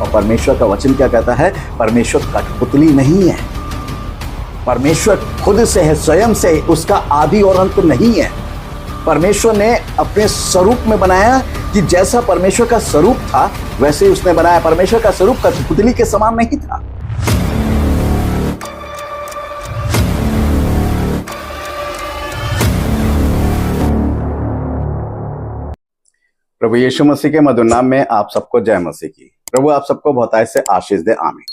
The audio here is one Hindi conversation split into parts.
और परमेश्वर का वचन क्या कहता है? परमेश्वर कठपुतली नहीं है। परमेश्वर खुद से है, स्वयं से, उसका आदि और अंत नहीं है। परमेश्वर ने अपने स्वरूप में बनाया कि जैसा परमेश्वर का स्वरूप था वैसे ही उसने बनाया। परमेश्वर का स्वरूप कठपुतली के समान नहीं था। प्रभु यीशु मसीह के मधुर नाम में आप सबको जय मसीह की। प्रभु आप सबको बहुतायत से आशीष दे, आमीन।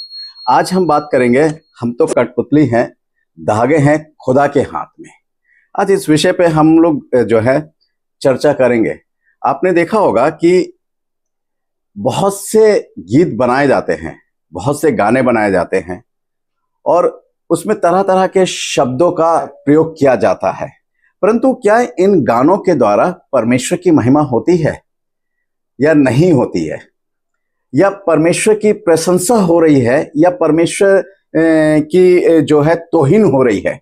आज हम बात करेंगे, हम तो कठपुतली हैं, धागे हैं खुदा के हाथ में। आज इस विषय पे हम लोग जो है चर्चा करेंगे। आपने देखा होगा कि बहुत से गीत बनाए जाते हैं, बहुत से गाने बनाए जाते हैं और उसमें तरह तरह के शब्दों का प्रयोग किया जाता है, परंतु क्या इन गानों के द्वारा परमेश्वर की महिमा होती है या नहीं होती है? या परमेश्वर की प्रशंसा हो रही है या परमेश्वर की जो है तौहीन हो रही है?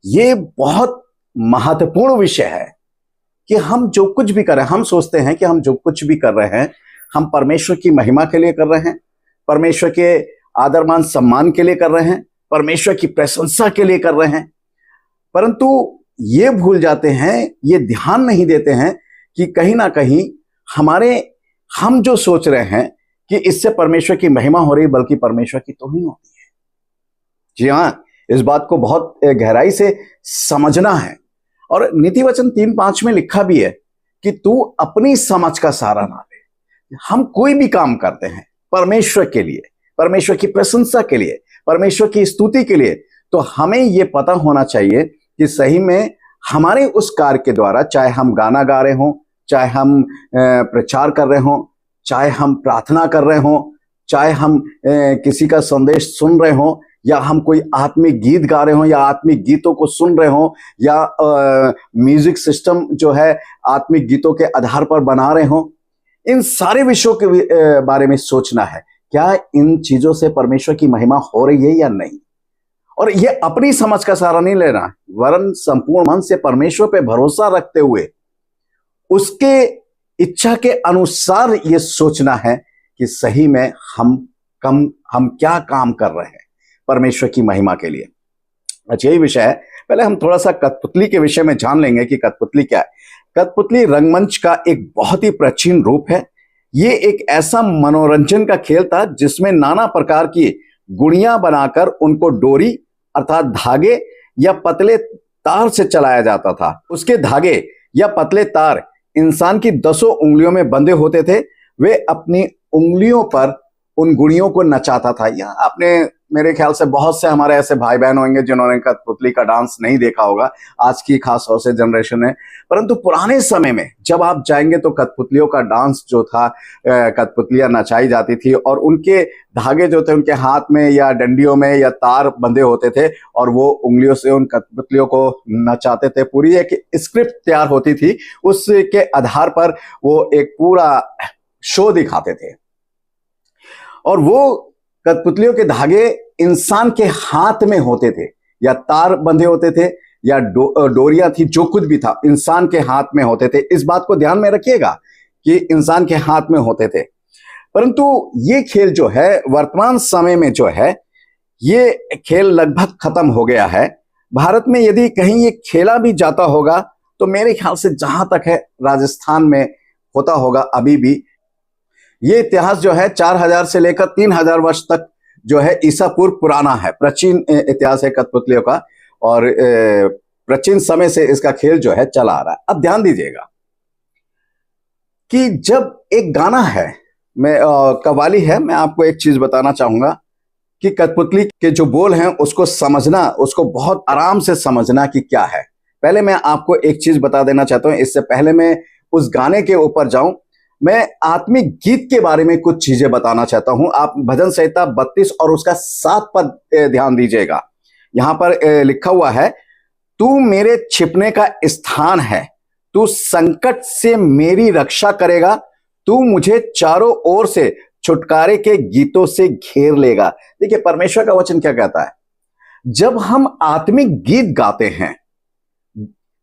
ये बहुत महत्वपूर्ण विषय है कि हम जो कुछ भी कर रहे हैं, हम सोचते हैं कि हम जो कुछ भी कर रहे हैं हम परमेश्वर की महिमा के लिए कर रहे हैं, परमेश्वर के आदर मान सम्मान के लिए कर रहे हैं, परमेश्वर की प्रशंसा के लिए कर रहे हैं, परंतु ये भूल जाते हैं, ये ध्यान नहीं देते हैं कि कहीं ना कहीं हम जो सोच रहे हैं कि इससे परमेश्वर की महिमा हो रही, बल्कि परमेश्वर की तौहीन होती है। जी हाँ, इस बात को बहुत गहराई से समझना है। और नीति वचन 3:5 में लिखा भी है कि तू अपनी समझ का सहारा ना ले। हम कोई भी काम करते हैं परमेश्वर के लिए, परमेश्वर की प्रशंसा के लिए, परमेश्वर की स्तुति के लिए, तो हमें यह पता होना चाहिए कि सही में हमारे उस कार्य के द्वारा, चाहे हम गाना गा रहे हों, चाहे हम प्रचार कर रहे हों, चाहे हम प्रार्थना कर रहे हों, चाहे हम किसी का संदेश सुन रहे हों, या हम कोई आत्मिक गीत गा रहे हों या आत्मिक गीतों को सुन रहे हों, या म्यूजिक सिस्टम जो है आत्मिक गीतों के आधार पर बना रहे हों, इन सारे विषयों के बारे में सोचना है, क्या इन चीजों से परमेश्वर की महिमा हो रही है या नहीं। और ये अपनी समझ का सहारा नहीं लेना, वरन संपूर्ण मन से परमेश्वर पे भरोसा रखते हुए उसके इच्छा के अनुसार ये सोचना है कि सही में हम क्या काम कर रहे हैं परमेश्वर की महिमा के लिए। अच्छा, यही विषय है। पहले हम थोड़ा सा कठपुतली के विषय में जान लेंगे कि कठपुतली क्या है। कठपुतली रंगमंच का एक बहुत ही प्राचीन रूप है। ये एक ऐसा मनोरंजन का खेल था जिसमें नाना प्रकार की गुड़ियां बनाकर उनको डोरी अर्थात धागे या पतले तार से चलाया जाता था। उसके धागे या पतले तार इंसान की 10 उंगलियों में बंधे होते थे। वे अपनी उंगलियों पर उन गुड़ियों को नचाता था। या आपने, मेरे ख्याल से बहुत से हमारे ऐसे भाई बहन होंगे जिन्होंने कठपुतली का डांस नहीं देखा होगा, आज की खास तौर से जनरेशन है, परंतु पुराने समय में जब आप जाएंगे तो कठपुतलियों का डांस जो था, कठपुतलियां नचाई जाती थी और उनके धागे जो थे उनके हाथ में या डंडियों में या तार बंधे होते थे और वो उंगलियों से उन कठपुतलियों को नचाते थे। पूरी एक स्क्रिप्ट तैयार होती थी, उसके आधार पर वो एक पूरा शो दिखाते थे। और वो कठपुतलियों के धागे इंसान के हाथ में होते थे, या तार बंधे होते थे या डोरियां थी, जो कुछ भी था इंसान के हाथ में होते थे। इस बात को ध्यान में रखिएगा कि इंसान के हाथ में होते थे। परंतु ये खेल जो है वर्तमान समय में जो है ये खेल लगभग खत्म हो गया है। भारत में यदि कहीं ये खेला भी जाता होगा तो मेरे ख्याल से जहां तक है राजस्थान में होता होगा अभी भी। ये इतिहास जो है 4000 से लेकर 3000 वर्ष तक जो है ईसा पूर्व पुराना है, प्राचीन इतिहास है कठपुतलियों का, और प्राचीन समय से इसका खेल जो है चला आ रहा है। अब ध्यान दीजिएगा कि जब एक गाना है, कव्वाली है, मैं आपको एक चीज बताना चाहूंगा कि कठपुतली के जो बोल हैं उसको समझना, उसको बहुत आराम से समझना कि क्या है। पहले मैं आपको एक चीज बता देना चाहता हूं, इससे पहले मैं उस गाने के ऊपर जाऊं, मैं आत्मिक गीत के बारे में कुछ चीजें बताना चाहता हूं। आप भजन संहिता 32 और उसका 7 पद ध्यान दीजिएगा। यहां पर लिखा हुआ है, तू मेरे छिपने का स्थान है, तू संकट से मेरी रक्षा करेगा, तू मुझे चारों ओर से छुटकारे के गीतों से घेर लेगा। देखिए परमेश्वर का वचन क्या कहता है, जब हम आत्मिक गीत गाते हैं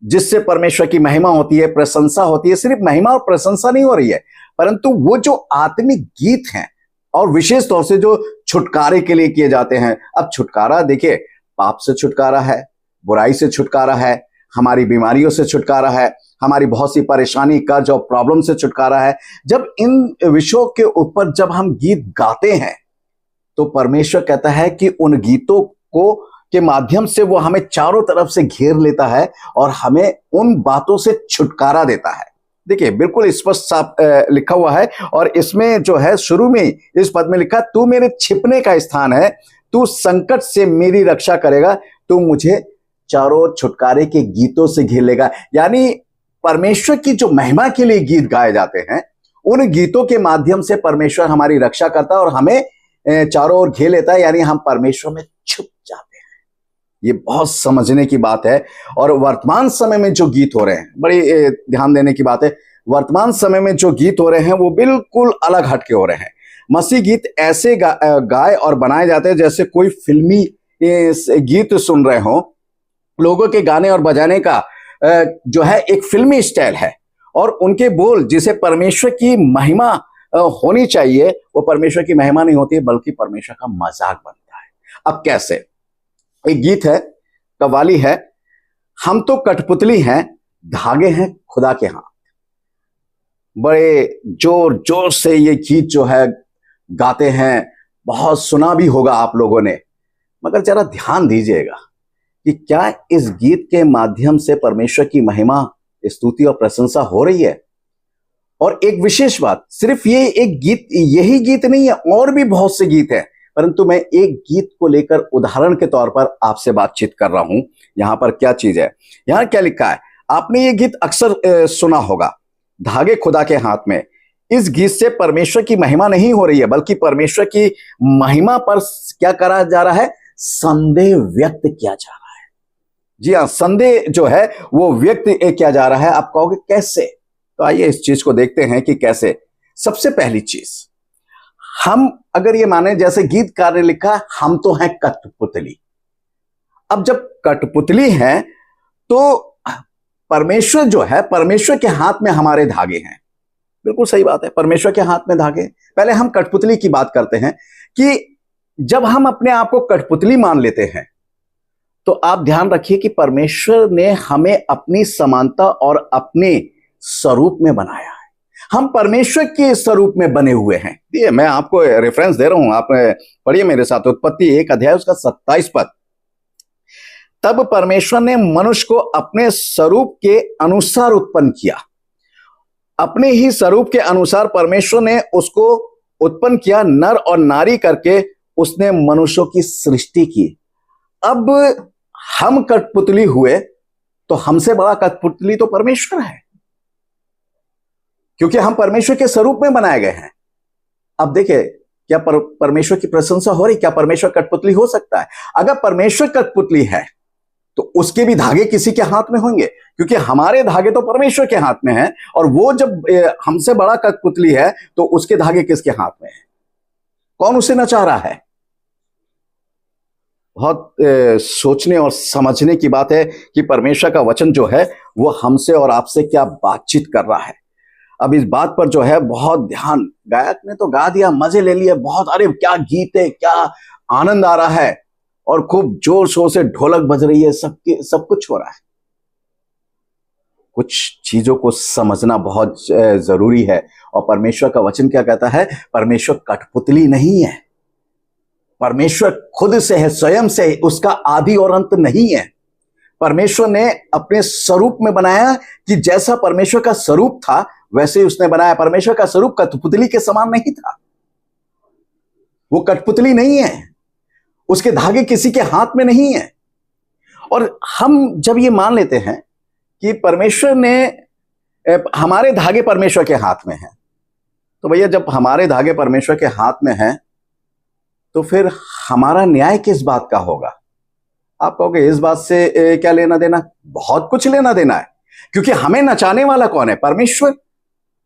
जिससे परमेश्वर की महिमा होती है, प्रशंसा होती है, सिर्फ महिमा और प्रशंसा नहीं हो रही है, परंतु वो जो आत्मिक गीत हैं और विशेष तौर से जो छुटकारे के लिए किए जाते हैं। अब छुटकारा देखिए, पाप से छुटकारा है, बुराई से छुटकारा है, हमारी बीमारियों से छुटकारा है, हमारी बहुत सी परेशानी का जो प्रॉब्लम से छुटकारा है। जब इन विषयों के ऊपर जब हम गीत गाते हैं तो परमेश्वर कहता है कि उन गीतों को के माध्यम से वो हमें चारों तरफ से घेर लेता है और हमें उन बातों से छुटकारा देता है। देखिए बिल्कुल स्पष्ट साफ लिखा हुआ है, और इसमें जो है शुरू में इस पद में लिखा, तू मेरे छिपने का स्थान है, तू संकट से मेरी रक्षा करेगा, तू मुझे चारों छुटकारे के गीतों से घेर लेगा। यानी परमेश्वर की जो महिमा के लिए गीत गाए जाते हैं, उन गीतों के माध्यम से परमेश्वर हमारी रक्षा करता है और हमें चारों ओर घेर लेता है, यानी हम परमेश्वर में छुप जाते हैं। ये बहुत समझने की बात है। और वर्तमान समय में जो गीत हो रहे हैं, बड़ी ध्यान देने की बात है, वर्तमान समय में जो गीत हो रहे हैं वो बिल्कुल अलग हटके हो रहे हैं। मसीह गीत ऐसे गाए और बनाए जाते हैं जैसे कोई फिल्मी गीत सुन रहे हो। लोगों के गाने और बजाने का जो है एक फिल्मी स्टाइल है, और उनके बोल जिसे परमेश्वर की महिमा होनी चाहिए, वो परमेश्वर की महिमा नहीं होती है, बल्कि परमेश्वर का मजाक बनता है। अब कैसे? एक गीत है, कव्वाली है, हम तो कठपुतली हैं, धागे हैं खुदा के हाथ। बड़े जोर जोर से ये गीत जो है गाते हैं, बहुत सुना भी होगा आप लोगों ने, मगर जरा ध्यान दीजिएगा कि क्या इस गीत के माध्यम से परमेश्वर की महिमा, स्तुति और प्रशंसा हो रही है? और एक विशेष बात, सिर्फ ये एक गीत, यही गीत नहीं है, और भी बहुत से गीत हैं, परंतु मैं एक गीत को लेकर उदाहरण के तौर पर आपसे बातचीत कर रहा हूं। यहां पर क्या चीज है, यहां क्या लिखा है, आपने ये गीत अक्सर सुना होगा, धागे खुदा के हाथ में। इस गीत से परमेश्वर की महिमा नहीं हो रही है, बल्कि परमेश्वर की महिमा पर क्या करा जा रहा है, संदेह व्यक्त किया जा रहा है। जी हाँ, संदेह जो है वो व्यक्त किया जा रहा है। आप कहोगे कैसे? तो आइए इस चीज को देखते हैं कि कैसे। सबसे पहली चीज, हम अगर ये माने जैसे गीतकार ने लिखा, हम तो हैं कठपुतली। अब जब कठपुतली हैं तो परमेश्वर जो है, परमेश्वर के हाथ में हमारे धागे हैं। बिल्कुल सही बात है, परमेश्वर के हाथ में धागे। पहले हम कठपुतली की बात करते हैं कि जब हम अपने आप को कठपुतली मान लेते हैं तो आप ध्यान रखिए कि परमेश्वर ने हमें अपनी समानता और अपने स्वरूप में बनाया है। हम परमेश्वर के स्वरूप में बने हुए हैं। ये मैं आपको रेफरेंस दे रहा हूं, आप पढ़िए मेरे साथ, उत्पत्ति 1 अध्याय उसका 27 पद। तब परमेश्वर ने मनुष्य को अपने स्वरूप के अनुसार उत्पन्न किया, अपने ही स्वरूप के अनुसार परमेश्वर ने उसको उत्पन्न किया, नर और नारी करके उसने मनुष्यों की सृष्टि की। अब हम कठपुतली हुए तो हमसे बड़ा कठपुतली तो परमेश्वर है, क्योंकि हम परमेश्वर के स्वरूप में बनाए गए हैं। अब देखिए, क्या परमेश्वर की प्रशंसा हो रही? क्या परमेश्वर कठपुतली हो सकता है? अगर परमेश्वर कठपुतली है तो उसके भी धागे किसी के हाथ में होंगे, क्योंकि हमारे धागे तो परमेश्वर के हाथ में हैं, और वो जब हमसे बड़ा कठपुतली है तो उसके धागे किसके हाथ में है? कौन उसे नचा रहा है? बहुत सोचने और समझने की बात है कि परमेश्वर का वचन जो है वो हमसे और आपसे क्या बातचीत कर रहा है। अब इस बात पर जो है बहुत ध्यान, गायक ने तो गा दिया, मजे ले लिए बहुत, अरे क्या गीत है, क्या आनंद आ रहा है, और खूब जोर शोर से ढोलक बज रही है, सब कुछ हो रहा है। कुछ चीजों को समझना बहुत जरूरी है। और परमेश्वर का वचन क्या कहता है? परमेश्वर कठपुतली नहीं है, परमेश्वर खुद से है, स्वयं से, उसका आदि और अंत नहीं है। परमेश्वर ने अपने स्वरूप में बनाया कि जैसा परमेश्वर का स्वरूप था वैसे ही उसने बनाया। परमेश्वर का स्वरूप कठपुतली के समान नहीं था, वो कठपुतली नहीं है, उसके धागे किसी के हाथ में नहीं है। और हम जब ये मान लेते हैं कि परमेश्वर ने, हमारे धागे परमेश्वर के हाथ में हैं, तो भैया जब हमारे धागे परमेश्वर के हाथ में हैं तो फिर हमारा न्याय किस बात का होगा? आप कहोगे इस बात से क्या लेना देना? बहुत कुछ लेना देना है, क्योंकि हमें नचाने वाला कौन है? परमेश्वर।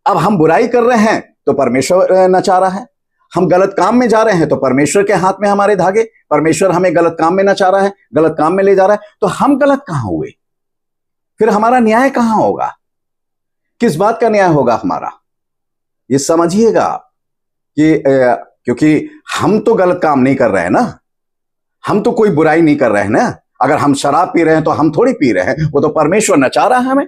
अब हम बुराई कर रहे हैं तो परमेश्वर नचा रहा है, हम गलत काम में जा रहे हैं तो परमेश्वर के हाथ में हमारे धागे, परमेश्वर हमें गलत काम में नचा रहा है, गलत काम में ले जा रहा है, तो हम गलत कहां हुए? फिर हमारा न्याय कहां होगा? किस बात का न्याय होगा हमारा? ये समझिएगा कि क्योंकि हम तो गलत काम नहीं कर रहे हैं ना, हम तो कोई बुराई नहीं कर रहे हैं ना। अगर हम शराब पी रहे हैं तो हम थोड़ी पी रहे हैं, वो तो परमेश्वर नचा रहा है हमें।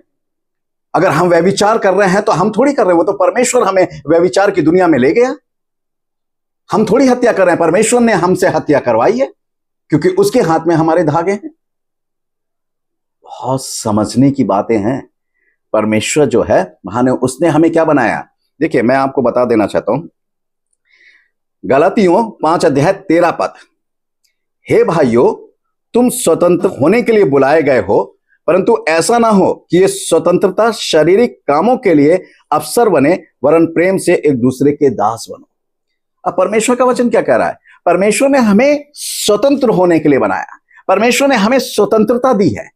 अगर हम व्यभिचार कर रहे हैं तो हम थोड़ी कर रहे हैं, वो तो परमेश्वर हमें व्यभिचार की दुनिया में ले गया। हम थोड़ी हत्या कर रहे हैं, परमेश्वर ने हमसे हत्या करवाई है, क्योंकि उसके हाथ में हमारे धागे हैं। बहुत समझने की बातें हैं। परमेश्वर जो है महान है, उसने हमें क्या बनाया। देखिए मैं आपको बता देना चाहता हूं, गलातियों 5 अध्याय 13 पद, हे भाइयों, तुम स्वतंत्र होने के लिए बुलाए गए हो, परंतु ऐसा ना हो कि ये स्वतंत्रता शारीरिक कामों के लिए अवसर बने, वरन प्रेम से एक दूसरे के दास बनो। अब परमेश्वर का वचन क्या कह रहा है। परमेश्वर ने हमें स्वतंत्र होने के लिए बनाया, परमेश्वर ने हमें स्वतंत्रता दी है।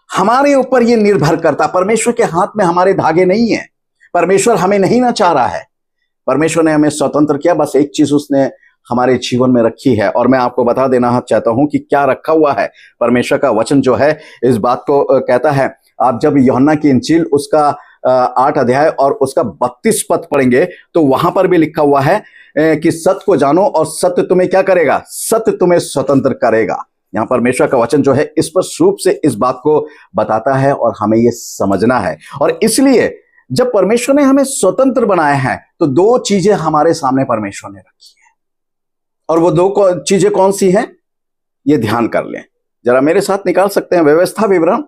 हमारे ऊपर यह निर्भर करता, परमेश्वर के हाथ में हमारे धागे नहीं है। परमेश्वर हमें नहीं नचा रहा है, परमेश्वर ने हमें स्वतंत्र किया। बस एक चीज उसने हमारे जीवन में रखी है, और मैं आपको बता देना चाहता हूं कि क्या रखा हुआ है। परमेश्वर का वचन जो है इस बात को कहता है। आप जब यूहन्ना की इंजील उसका 8 अध्याय और उसका 32 पद पढ़ेंगे तो वहां पर भी लिखा हुआ है कि सत्य को जानो और सत्य तुम्हें क्या करेगा, सत्य तुम्हें स्वतंत्र करेगा। यहां परमेश्वर का वचन जो है स्पष्ट रूप से इस बात को बताता है, और हमें यह समझना है। और इसलिए जब परमेश्वर ने हमें स्वतंत्र बनाया है तो 2 चीजें हमारे सामने परमेश्वर ने रखी है, और वो 2 चीजें कौन सी हैं, ये ध्यान कर लें जरा। मेरे साथ निकाल सकते हैं व्यवस्था विवरण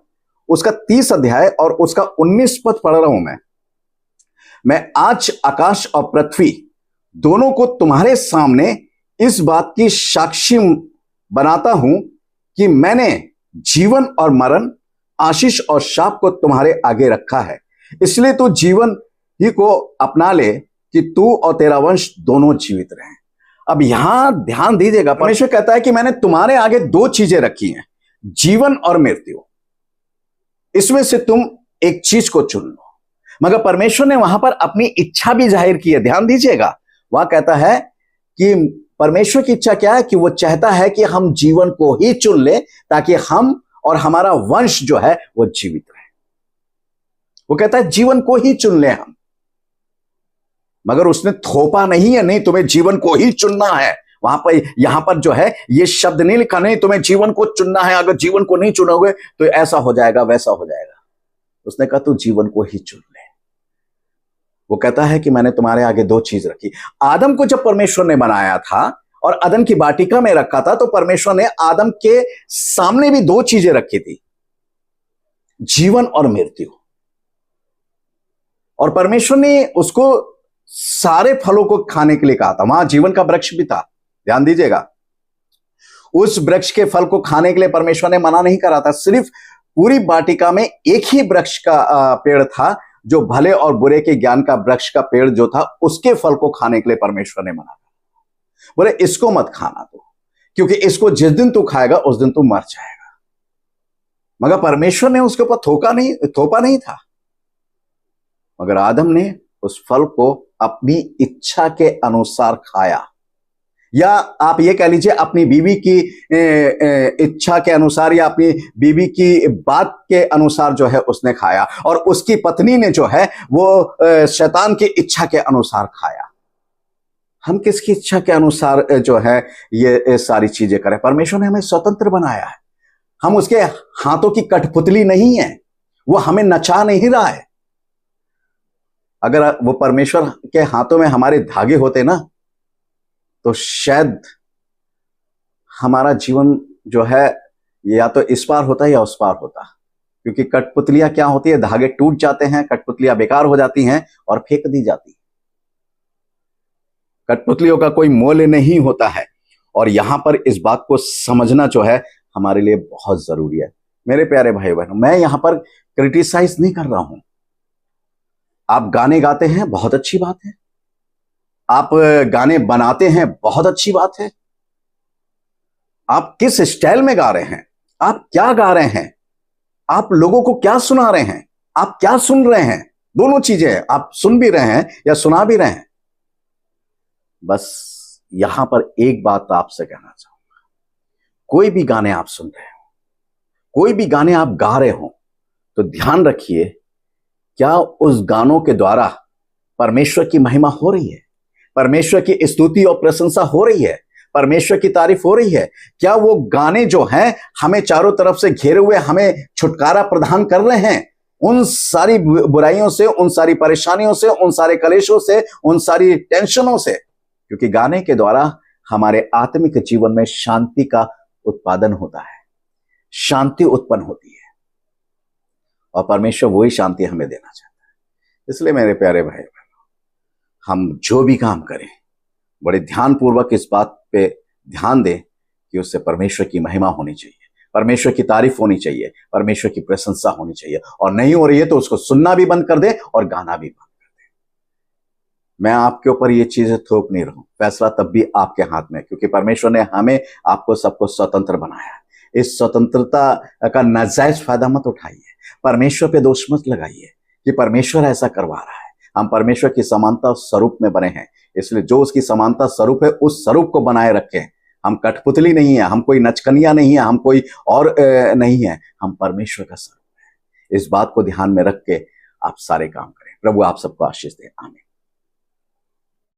उसका 30 अध्याय और उसका 19 पद पढ़ रहा हूं मैं आज आकाश और पृथ्वी दोनों को तुम्हारे सामने इस बात की साक्षी बनाता हूं कि मैंने जीवन और मरण, आशीष और शाप को तुम्हारे आगे रखा है। इसलिए तू जीवन ही को अपना ले कि तू और तेरा वंश दोनों जीवित रहें। अब यहां ध्यान दीजिएगा, परमेश्वर कहता है कि मैंने तुम्हारे आगे 2 चीजें रखी हैं, जीवन और मृत्यु। इसमें से तुम एक चीज को चुन लो। मगर परमेश्वर ने वहां पर अपनी इच्छा भी जाहिर की है। ध्यान दीजिएगा, वहां कहता है कि परमेश्वर की इच्छा क्या है, कि वो चाहता है कि हम जीवन को ही चुन ले, ताकि हम और हमारा वंश जो है वो जीवित रहे। वो कहता है जीवन को ही चुन ले हम, मगर उसने थोपा नहीं है, नहीं तुम्हें जीवन को ही चुनना है। वहां पर यहां पर जो है ये शब्द नहीं लिखा, नहीं तुम्हें जीवन को चुनना है, अगर जीवन को नहीं चुनोगे तो ऐसा हो जाएगा वैसा हो जाएगा। उसने कहा तू जीवन को ही चुन ले। वो कहता है कि मैंने तुम्हारे आगे 2 चीज रखी। आदम को जब परमेश्वर ने बनाया था और अदन की वाटिका में रखा था, तो परमेश्वर ने आदम के सामने भी 2 चीजें रखी थी, जीवन और मृत्यु। और परमेश्वर ने उसको सारे फलों को खाने के लिए कहा था। वहां जीवन का वृक्ष भी था, ध्यान दीजिएगा। उस वृक्ष के फल को खाने के लिए परमेश्वर ने मना नहीं करा था। सिर्फ पूरी वाटिका में एक ही वृक्ष का पेड़ था, जो भले और बुरे के ज्ञान का वृक्ष का पेड़ जो था, उसके फल को खाने के लिए परमेश्वर ने मना करा। बोले इसको मत खाना तो, क्योंकि इसको जिस दिन तू खाएगा उस दिन तू मर जाएगा। मगर परमेश्वर ने उसके ऊपर थोपा नहीं था, मगर आदम ने उस फल को अपनी इच्छा के अनुसार खाया, या आप ये कह लीजिए अपनी बीवी की इच्छा के अनुसार, या अपनी बीवी की बात के अनुसार जो है उसने खाया। और उसकी पत्नी ने जो है वो शैतान की इच्छा के अनुसार खाया। हम किसकी इच्छा के अनुसार जो है ये सारी चीजें करें। परमेश्वर ने हमें स्वतंत्र बनाया है, हम उसके हाथों की कठपुतली नहीं है, वो हमें नचा नहीं रहा है। अगर वो परमेश्वर के हाथों में हमारे धागे होते ना, तो शायद हमारा जीवन जो है या तो इस पार होता या उस पार होता। क्योंकि कठपुतलियां क्या होती है, धागे टूट जाते हैं, कठपुतलियां बेकार हो जाती हैं और फेंक दी जाती। कठपुतलियों का कोई मोल नहीं होता है। और यहां पर इस बात को समझना जो है हमारे लिए बहुत जरूरी है। मेरे प्यारे भाई बहनों, मैं यहां पर क्रिटिसाइज नहीं कर रहा हूं। आप गाने गाते हैं, बहुत अच्छी बात है। आप गाने बनाते हैं, बहुत अच्छी बात है। आप किस स्टाइल में गा रहे हैं, आप क्या गा रहे हैं, आप लोगों को क्या सुना रहे हैं, आप क्या सुन रहे हैं, दोनों चीजें हैं। आप सुन भी रहे हैं या सुना भी रहे हैं। बस यहां पर एक बात आपसे कहना चाहूंगा, कोई भी गाने आप सुन रहे हो, कोई भी गाने आप गा रहे हो, तो ध्यान रखिए क्या उस गानों के द्वारा परमेश्वर की महिमा हो रही है। परमेश्वर की स्तुति और प्रशंसा हो रही है, परमेश्वर की तारीफ हो रही है। क्या वो गाने जो हैं हमें चारों तरफ से घेरे हुए हमें छुटकारा प्रदान कर रहे हैं उन सारी बुराइयों से, उन सारी परेशानियों से, उन सारे कलेशों से, उन सारी टेंशनों से? क्योंकि गाने के द्वारा हमारे आत्मिक जीवन में शांति का उत्पादन होता है, शांति उत्पन्न होती है, और परमेश्वर वही शांति हमें देना चाहता है। इसलिए मेरे प्यारे भाई बहनों, हम जो भी काम करें बड़े ध्यानपूर्वक इस बात पे ध्यान दें कि उससे परमेश्वर की महिमा होनी चाहिए, परमेश्वर की तारीफ होनी चाहिए, परमेश्वर की प्रशंसा होनी चाहिए। और नहीं हो रही है तो उसको सुनना भी बंद कर दे और गाना भी बंद कर दे। मैं आपके ऊपर ये चीजें थोप नहीं रहा हूं, फैसला तब भी आपके हाथ में, क्योंकि परमेश्वर ने हमें आपको सबको स्वतंत्र बनाया है। इस स्वतंत्रता का नाजायज फायदा मत उठाइए, परमेश्वर पे दोष मत लगाइए कि परमेश्वर ऐसा करवा रहा है। हम परमेश्वर की समानता स्वरूप में बने हैं, इसलिए जो उसकी समानता स्वरूप है उस स्वरूप को बनाए रखें। हम कठपुतली नहीं है, हम कोई नचकनिया नहीं है, हम कोई और नहीं है, हम परमेश्वर का स्वरूप है। इस बात को ध्यान में रख के आप सारे काम करें। प्रभु आप सबको आशीष दे। आमीन।